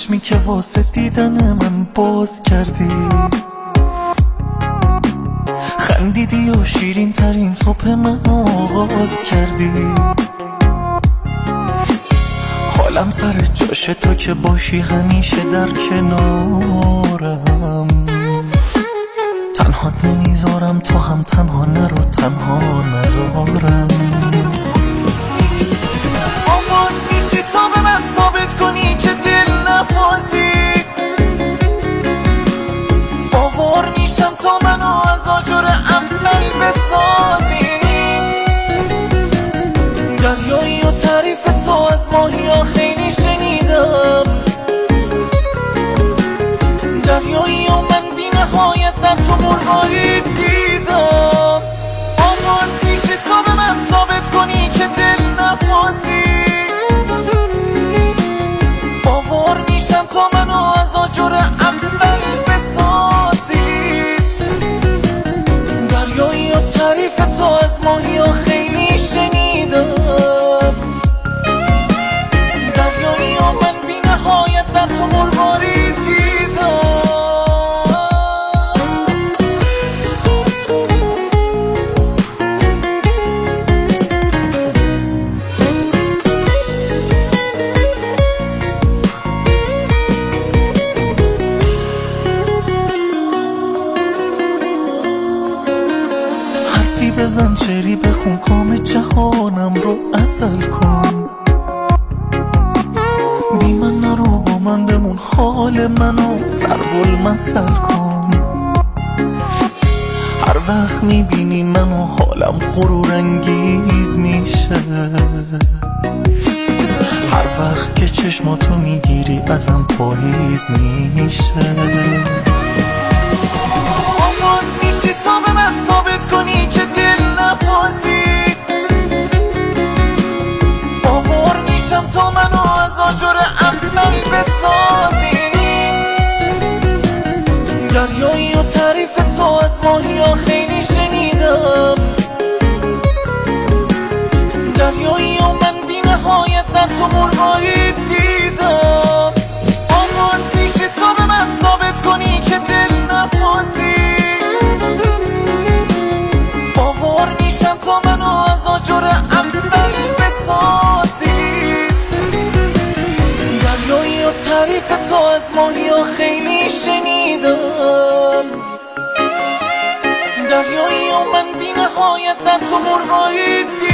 چشمی که واسه دیدن من باز کردی، خندیدی و شیرین ترین صبح من آغاز کردی. حالم سر جاش تو که باشی همیشه در کنارم. تنهات نمیذارم تو هم تنها نرو تنها نذارم. آواز میشی تا به من ثابت کنی که دل نفازی. باور میشم تا منو از آجر عمل بسازی. دریایی و تعریف تو از ماهی ها خیلی شنیدم. دریایی و من بی نهایت در تو مرغاری دیدم. آواز میشی تا به من ثابت کنی که دل نفازی. باور میشم تا منو از آجر اول بسازی. دریایی و تعریف تو از ماهی ها خیلی شنیدم. دریایی و من بی نهایت در تو مرغاری دیدم. بزن چری بخون کام جهانم رو عسل کن. بی من نرو با من بمون حال منو ضرب المثل کن. هر وقت میبینی منو حالم غرور انگیز میشه. هر وقت که چشماتو میگیری ازم پاییز میشه. آواز میشی تا به من ثابت کنی که دل نفازی. باور میشم تا منو از آجر عمل بسازی. دریایی و تعریف تو از ماهی ها خیلی شنیدم. دریایی و من بی نهایت در تو مرغاری دیدم. آواز میشی تا به من ثابت کنی که دل نفازی. باور میشم تا منو از آجر اول بسازی. دریایی و تعریف تو از ماهی ها خیلی شنیدم. دریایی و من بی نهایت در تو مرغاری دیدم.